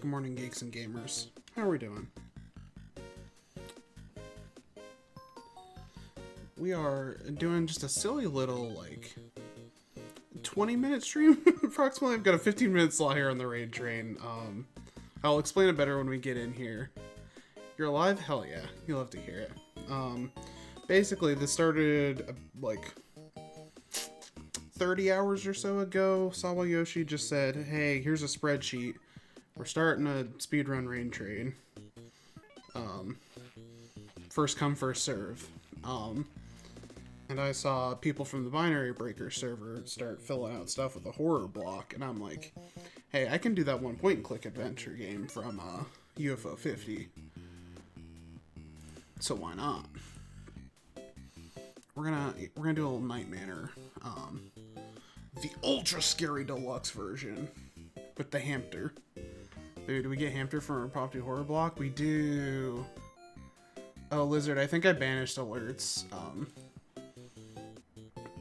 Good morning, geeks and gamers. How are we doing? We are doing just a silly little, 20-minute stream, approximately. I've got a 15-minute slot here on the raid train. I'll explain it better when we get in here. You're alive? Hell yeah. You'll have to hear it. Basically, this started, 30 hours or so ago. Sawayoshi just said, hey, here's a spreadsheet. We're starting a speedrun raid train. First come, first serve. And I saw people from the Binary Breaker server start filling out stuff with a horror block, and I'm like, hey, I can do that one point-and-click adventure game from UFO 50. So why not? We're gonna do a little Night Manor, the ultra scary deluxe version with the hamster. Do we get hamster from our property horror block? We do. Oh, Lizard, I think I banished alerts,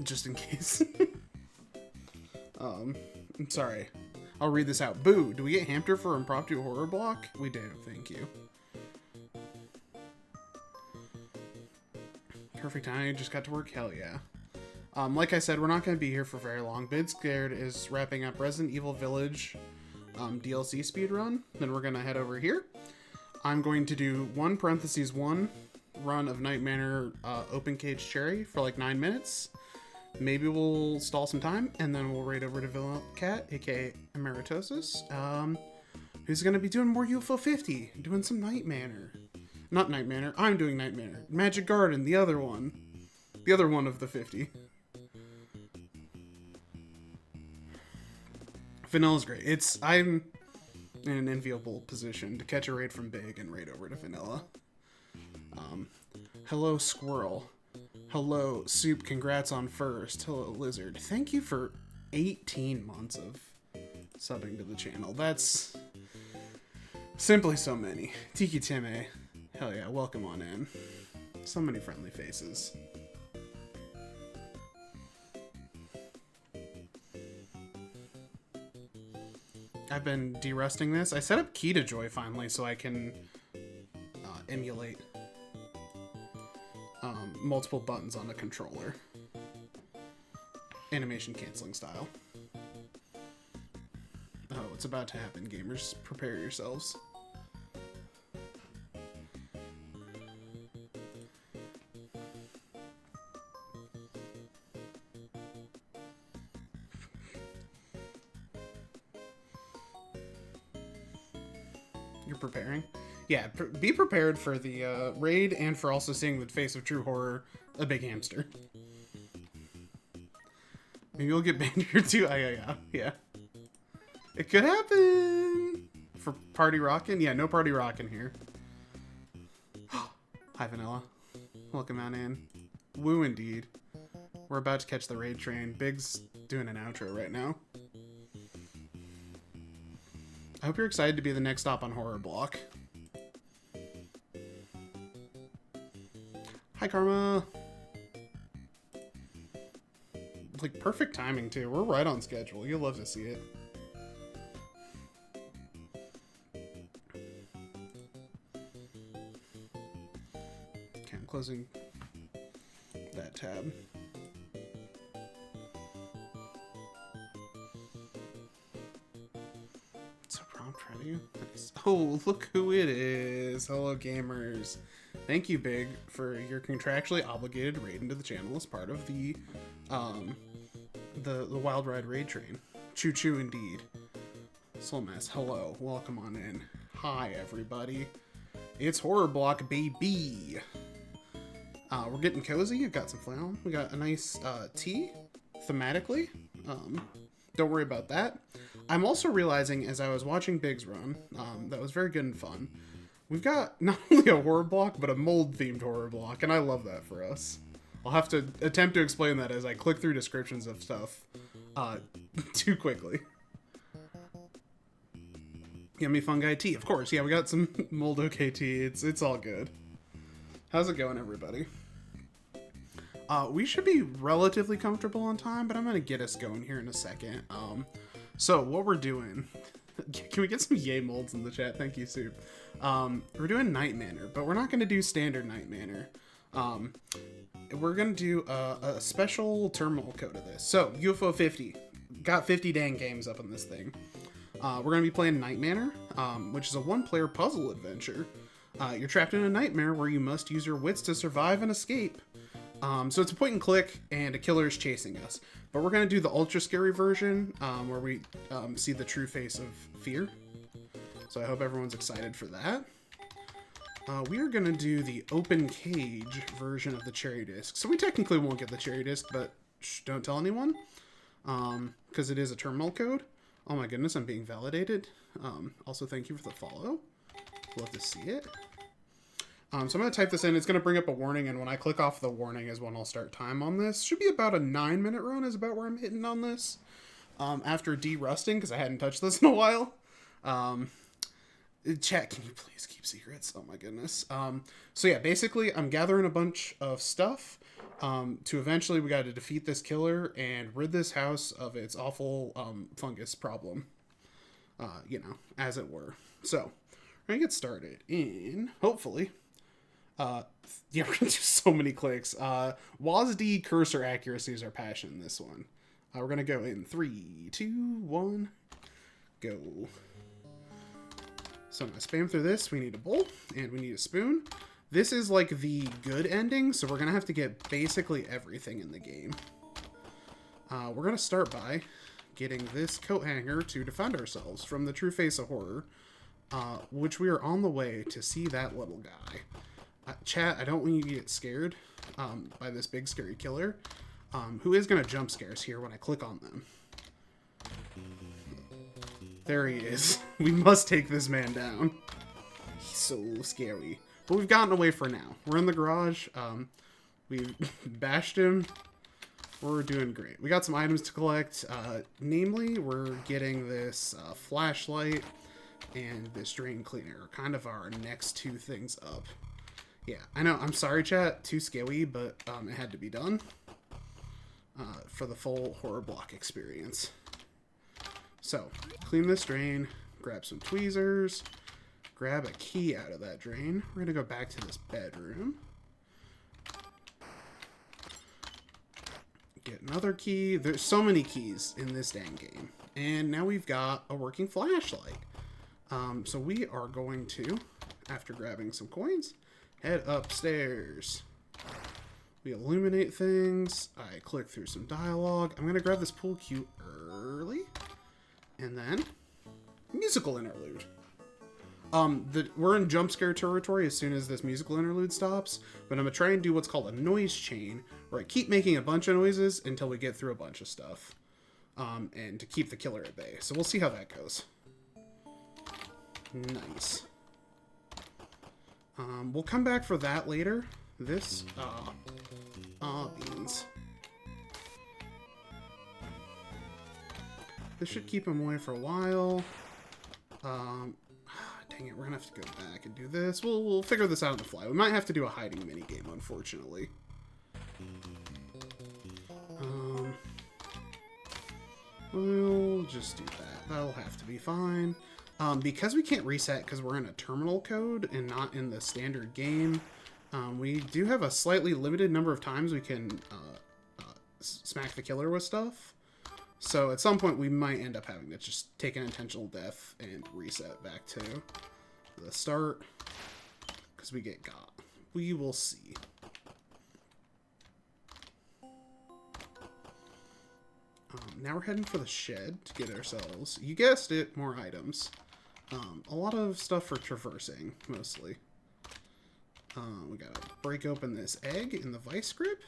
just in case. I'm sorry. I'll read this out. Boo, do we get hamster for impromptu horror block? We do, thank you. Perfect time, just got to work, hell yeah. Like I said, we're not going to be here for very long. Bid Scared is wrapping up Resident Evil Village DLC speedrun. Then we're going to head over here. I'm going to do 1 run of Night Manor Open Cage Cherry for like 9 minutes. Maybe we'll stall some time, and then we'll raid over to Villa Cat, aka Emeritosis, who's going to be doing more UFO 50, doing some Night Manor. Not Night Manor, I'm doing Night Manor. Magic Garden, the other one. The other one of the 50. Vanilla's great. I'm in an enviable position to catch a raid from Big and raid over to Vanilla. Hello, Squirrel. Hello, Soup, congrats on first. Hello, Lizard. Thank you for 18 months of subbing to the channel. That's simply so many. Tiki Time. Hell yeah, welcome on in. So many friendly faces. I've been derusting this. I set up Key to Joy finally so I can emulate multiple buttons on a controller. Animation canceling style. Oh, it's about to happen, gamers. Prepare yourselves. You're preparing? Yeah, be prepared for the raid and for also seeing the face of true horror, a big hamster. Maybe you'll get banned here too. Yeah. It could happen! For party rockin'? Yeah, no party rockin' here. Hi, Vanilla. Welcome on in. Woo, indeed. We're about to catch the raid train. Big's doing an outro right now. I hope you're excited to be the next stop on Horror Block. Hi, Karma. Like, perfect timing, too. We're right on schedule. You'll love to see it. Okay, I'm closing that tab. Ready? Nice. Oh, look who it is. Hello, gamers. Thank you, Big, for your contractually obligated raid into the channel as part of the Wild Ride raid train. Choo choo indeed. Slow Mess, hello. Welcome on in. Hi, everybody. It's Horror Block, baby. We're getting cozy. I've got some flannel. We got a nice tea, thematically. Don't worry about that. I'm also realizing as I was watching Big's run, that was very good and fun. We've got not only a horror block, but a mold-themed horror block, and I love that for us. I'll have to attempt to explain that as I click through descriptions of stuff too quickly. Yummy Fungi tea, of course. Yeah, we got some mold okay tea. It's all good. How's it going, everybody? We should be relatively comfortable on time, but I'm going to get us going here in a second. So what we're doing Can we get some yay molds in the chat? Thank you, Soup. We're doing Night Manor, but we're not going to do standard Night Manor. We're going to do a special terminal code of this. So, UFO 50. Got 50 dang games up on this thing. We're going to be playing Night Manor, which is a one-player puzzle adventure. You're trapped in a nightmare where you must use your wits to survive and escape. So it's a point and click, and a killer is chasing us. But we're going to do the ultra scary version, where we see the true face of fear. So I hope everyone's excited for that. We are going to do the open cage version of the cherry disc. So we technically won't get the cherry disc, but shh, don't tell anyone. Because it is a terminal code. Oh my goodness, I'm being validated. Also, thank you for the follow. Love to see it. So I'm going to type this in. It's going to bring up a warning, and when I click off the warning is when I'll start time on this. Should be about a 9-minute run is about where I'm hitting on this. After de-rusting, because I hadn't touched this in a while. Chat, can you please keep secrets? Oh my goodness. So yeah, basically I'm gathering a bunch of stuff to eventually we got to defeat this killer and rid this house of its awful fungus problem. You know, as it were. So, we're going to get started in, hopefully... yeah, we're gonna do so many clicks. WASD cursor accuracy is our passion in this one. We're gonna go in 3, 2, 1, go. So I'm gonna spam through this. We need a bowl and we need a spoon. This is like the good ending, so we're gonna have to get basically everything in the game. We're gonna start by getting this coat hanger to defend ourselves from the true face of horror, which we are on the way to see that little guy. Chat, I don't want you to get scared by this big scary killer, who is going to jump scares here when I click on them. There he is. We must take this man down. He's so scary. But we've gotten away for now. We're in the garage. We've bashed him. We're doing great. We got some items to collect. Namely, we're getting this flashlight and this drain cleaner. Kind of our next two things up. Yeah, I know. I'm sorry, chat. Too scary, but it had to be done for the full horror block experience. So, clean this drain, grab some tweezers, grab a key out of that drain. We're going to go back to this bedroom. Get another key. There's so many keys in this dang game. And now we've got a working flashlight. So we are going to, after grabbing some coins... head upstairs. We illuminate things. I click through some dialogue. I'm going to grab this pool cue early. And then, musical interlude. We're in jump scare territory as soon as this musical interlude stops. But I'm going to try and do what's called a noise chain. Where I keep making a bunch of noises until we get through a bunch of stuff. And to keep the killer at bay. So we'll see how that goes. Nice. We'll come back for that later. This, beans. This should keep him away for a while. Dang it, we're gonna have to go back and do this. We'll figure this out on the fly. We might have to do a hiding minigame, unfortunately. We'll just do that. That'll have to be fine. Because we can't reset because we're in a terminal code and not in the standard game, we do have a slightly limited number of times we can smack the killer with stuff. So at some point we might end up having to just take an intentional death and reset back to the start because we get got. We will see. Now we're heading for the shed to get ourselves, you guessed it, more items. A lot of stuff for traversing, mostly. We gotta break open this egg in the vice grip.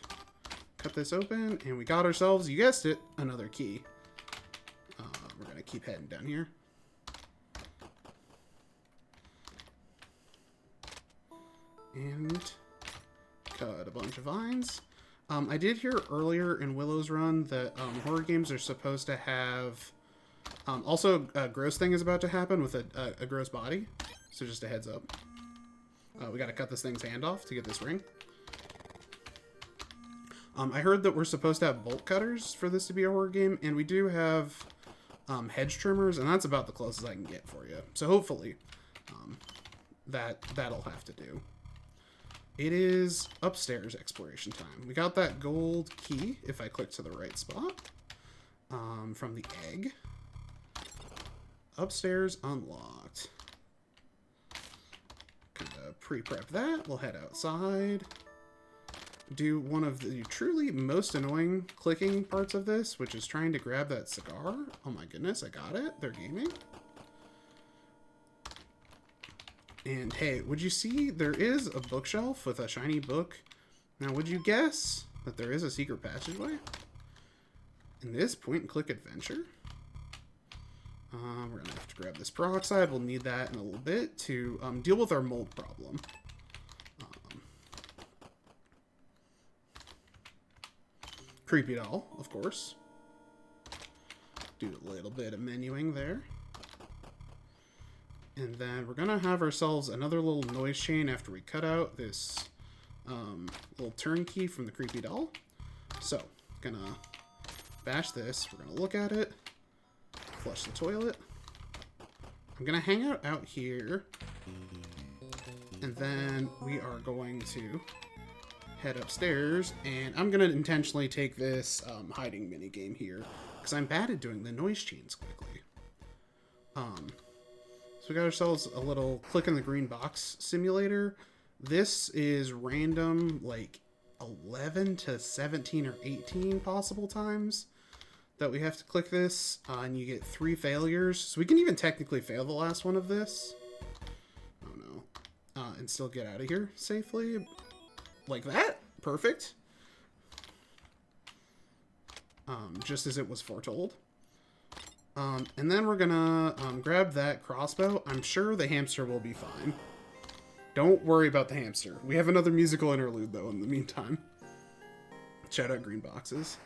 Cut this open, and we got ourselves, you guessed it, another key. We're gonna keep heading down here. And cut a bunch of vines. I did hear earlier in Willow's run that horror games are supposed to have... also, a gross thing is about to happen with a gross body. So just a heads up. We gotta cut this thing's hand off to get this ring. I heard that we're supposed to have bolt cutters for this to be a horror game, and we do have hedge trimmers, and that's about the closest I can get for you. So hopefully that'll have to do. It is upstairs exploration time. We got that gold key, if I click to the right spot, from the egg. Upstairs unlocked. Kind of pre-prep that. We'll head outside. Do one of the truly most annoying clicking parts of this, which is trying to grab that cigar. Oh my goodness, I got it. They're gaming. And hey, would you see there is a bookshelf with a shiny book? Now, would you guess that there is a secret passageway in this point-and-click adventure? We're gonna have to grab this peroxide. We'll need that in a little bit to deal with our mold problem. Creepy doll, of course. Do a little bit of menuing there. And then we're gonna have ourselves another little noise chain after we cut out this little turnkey from the creepy doll. So, gonna bash this. We're gonna look at it. Flush the toilet. I'm gonna hang out here. And then we are going to head upstairs. And I'm gonna intentionally take this hiding mini game here, because I'm bad at doing the noise chains quickly. So we got ourselves a little click in the green box simulator. This is random, like 11 to 17 or 18 possible times that we have to click this, and you get 3 failures. So we can even technically fail the last one of this. Oh no. And still get out of here safely. Like that. Perfect. Just as it was foretold. And then we're gonna grab that crossbow. I'm sure the hamster will be fine. Don't worry about the hamster. We have another musical interlude, though, in the meantime. Shout out green boxes.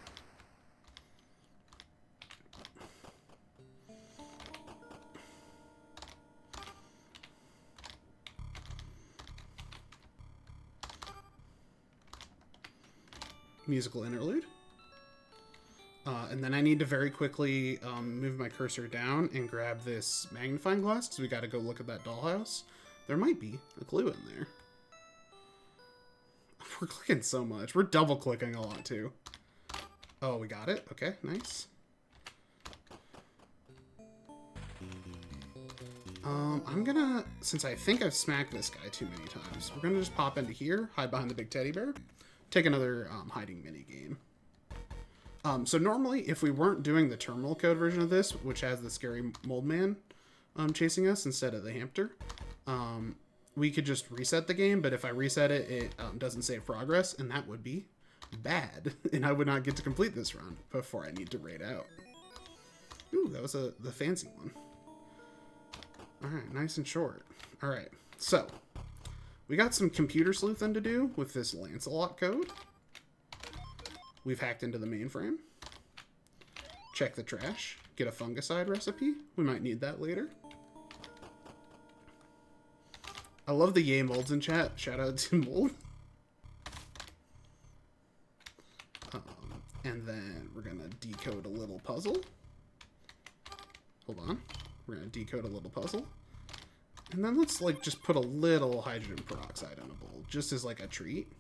Musical interlude. And then I need to very quickly move my cursor down and grab this magnifying glass, because we got to go look at that dollhouse. There might be a clue in there. We're clicking so much. We're double clicking a lot too. Oh, we got it. Okay, nice. I'm gonna, since I think I've smacked this guy too many times, we're gonna just pop into here, hide behind the big teddy bear, take another hiding mini game. So normally, if we weren't doing the terminal code version of this, which has the scary mold man chasing us instead of the hamster, we could just reset the game. But if I reset it, it doesn't save progress, and that would be bad. And I would not get to complete this run before I need to raid out. Ooh, that was the fancy one. All right, nice and short. All right, so we got some computer sleuthing to do with this Lancelot code. We've hacked into the mainframe. Check the trash. Get a fungicide recipe. We might need that later. I love the yay molds in chat. Shout out to mold. And then we're going to decode a little puzzle. Hold on. We're going to decode a little puzzle. And then let's like just put a little hydrogen peroxide in a bowl, just as like a treat.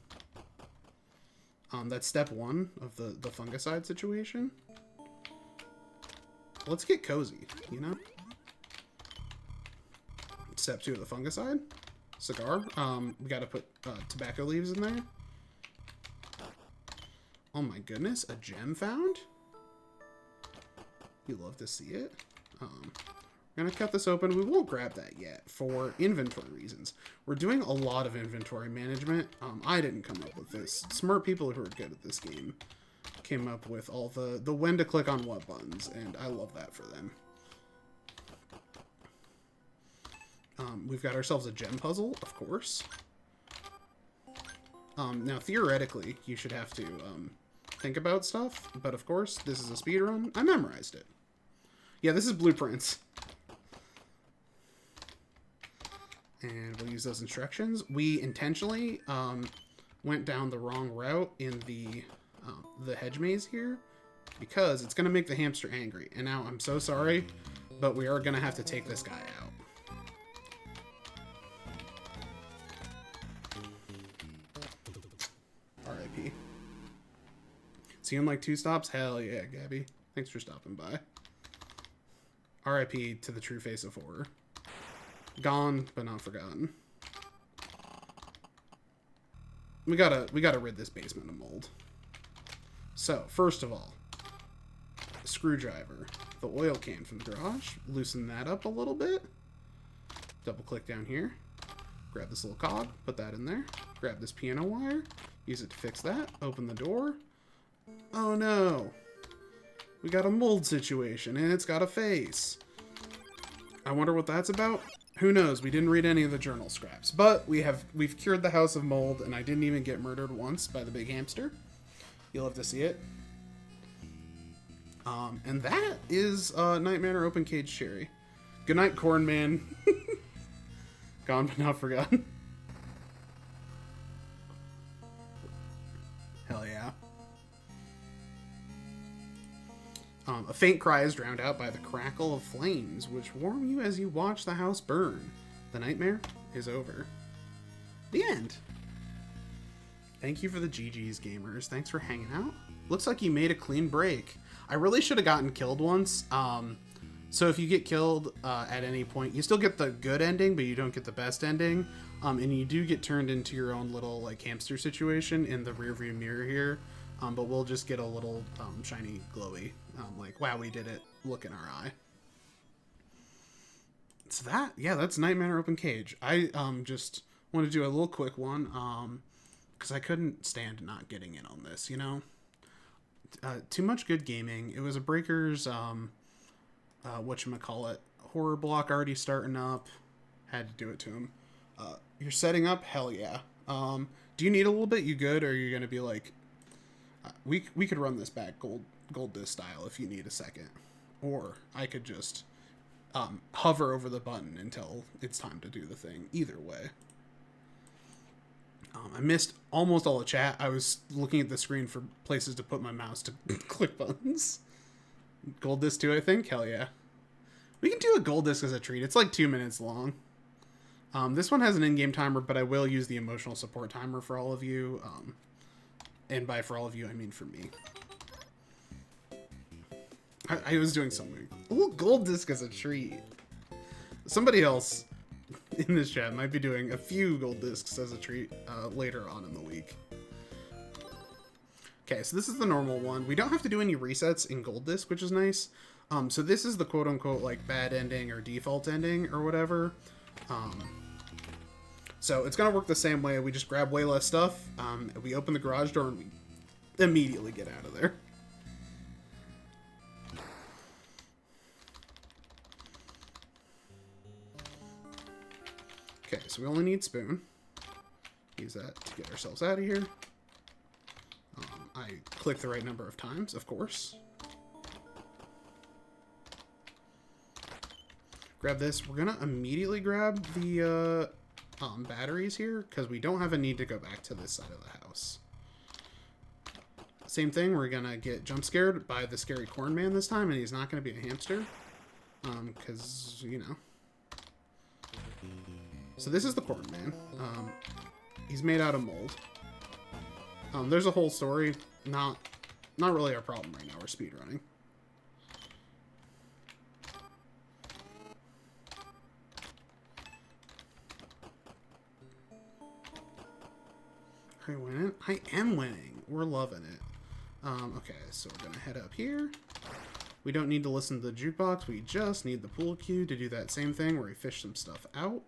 That's step 1 of the fungicide situation. Let's get cozy, you know? Step 2 of the fungicide. Cigar. We gotta put tobacco leaves in there. Oh my goodness, a gem found? You love to see it. We're gonna cut this open. We won't grab that yet for inventory reasons. We're doing a lot of inventory management. I didn't come up with this. Smart people who are good at this game came up with all the when to click on what buttons, and I love that for them. We've got ourselves a gem puzzle, of course. Now, theoretically, you should have to think about stuff, but of course, this is a speedrun. I memorized it. Yeah, this is blueprints. And we'll use those instructions. We intentionally went down the wrong route in the hedge maze here. because it's going to make the hamster angry. And now I'm so sorry, but we are going to have to take this guy out. R.I.P. See you in like 2 stops? Hell yeah, Gabby. Thanks for stopping by. R.I.P. to the true face of horror. Gone, but not forgotten. We gotta rid this basement of mold. So, first of all, screwdriver. The oil can from the garage. Loosen that up a little bit. Double click down here. Grab this little cog. Put that in there. Grab this piano wire. Use it to fix that. Open the door. Oh no. We got a mold situation and it's got a face. I wonder what that's about. Who knows? We didn't read any of the journal scraps, but we've cured the house of mold, and I didn't even get murdered once by the big hamster. You'll have to see it. And that is Night Manor Open Cage Cherry. Good night, Corn Man. Gone but not forgotten. Hell yeah. A faint cry is drowned out by the crackle of flames, which warm you as you watch the house burn. The nightmare is over. The end. Thank you for the GG's, gamers. Thanks for hanging out. Looks like you made a clean break. I really should have gotten killed once. So if you get killed at any point, you still get the good ending, but you don't get the best ending. And you do get turned into your own little like hamster situation in the rearview mirror here. But we'll just get a little shiny glowy, like, wow, we did it, look in our eye. So that, yeah, that's Night Manor Open Cage. I just want to do a little quick one, because I couldn't stand not getting in on this, you know? Too much good gaming. It was a Breakers, whatchamacallit, horror block already starting up. Had to do it to him. You're setting up? Hell yeah. Do you need a little bit? You good? Or are you going to be like... We could run this back gold disc style if you need a second, or I could just hover over the button until it's time to do the thing. Either way, I missed almost all the chat. I was looking at the screen for places to put my mouse to click buttons. Gold disc 2, I think. Hell yeah, we can do a gold disc as a treat. It's like 2 minutes long. This one has an in-game timer, but I will use the emotional support timer for all of you. And by for all of you, I mean for me. I was doing something. Ooh, gold disc as a treat. Somebody else in this chat might be doing a few gold discs as a treat later on in the week. Okay, so this is the normal one. We don't have to do any resets in gold disc, which is nice. So this is the quote-unquote like bad ending or default ending or whatever. So it's going to work the same way. We just grab way less stuff. We open the garage door and we immediately get out of there. Okay, so we only need spoon. Use that to get ourselves out of here. I click the right number of times, of course. Grab this. We're going to immediately grab the... batteries here, because we don't have a need to go back to this side of the house. Same thing, we're gonna get jump scared by the scary corn man this time, and he's not gonna be a hamster, because, you know. So this is the corn man. He's made out of mold. There's a whole story, not really our problem right now, we're speedrunning. Are you winning? I am winning. We're loving it. Okay, so we're gonna head up here. We don't need to listen to the jukebox. We just need the pool cue to do that same thing where we fish some stuff out.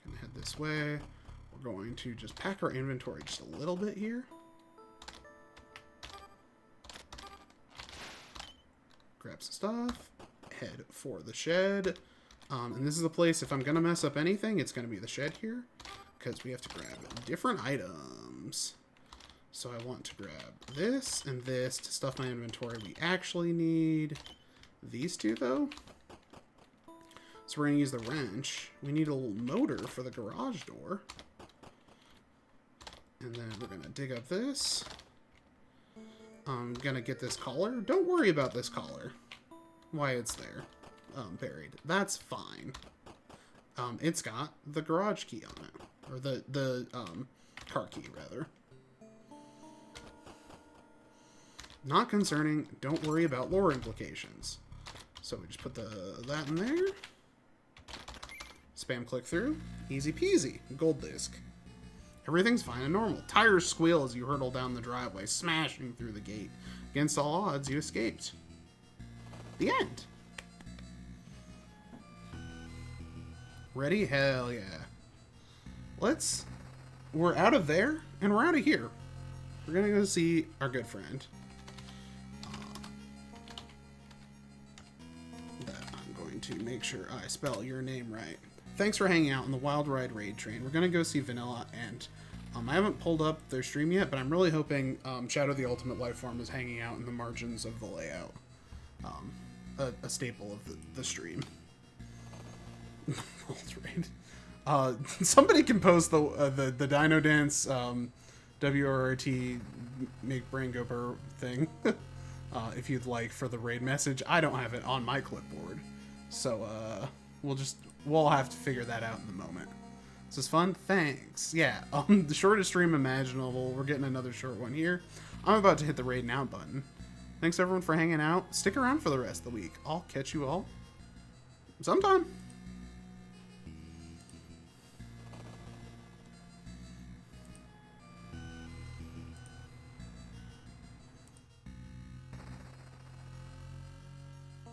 Gonna head this way. We're going to just pack our inventory just a little bit here. Grab some stuff. Head for the shed. And this is the place, if I'm going to mess up anything, it's going to be the shed here. Because we have to grab different items. So I want to grab this and this to stuff my inventory. We actually need these two, though. So we're going to use the wrench. We need a little motor for the garage door. And then we're gonna dig up this. I'm gonna get this collar. Don't worry about this collar. Why it's there. Buried. That's fine. It's got the garage key on it. Or the car key, rather. Not concerning. Don't worry about lore implications. So we just put that in there. Spam click through. Easy peasy. Gold disc. Everything's fine and normal. Tires squeal as you hurtle down the driveway, smashing through the gate. Against all odds, you escaped. The end. Ready? Hell yeah. We're out of there, and we're out of here. We're gonna go see our good friend. I'm going to make sure I spell your name right. Thanks for hanging out on the Wild Ride Raid Train. We're gonna go see Vanilla, and I haven't pulled up their stream yet, but I'm really hoping Shadow the Ultimate Lifeform is hanging out in the margins of the layout. A staple of the stream. Somebody can post the Dino Dance WRT make brain go burr thing if you'd like for the raid message. I don't have it on my clipboard, so we'll have to figure that out in the moment. This is fun. Thanks. Yeah, the shortest stream imaginable. We're getting another short one here. I'm about to hit the raid now button. Thanks everyone for hanging out. Stick around for the rest of the week. I'll catch you all sometime.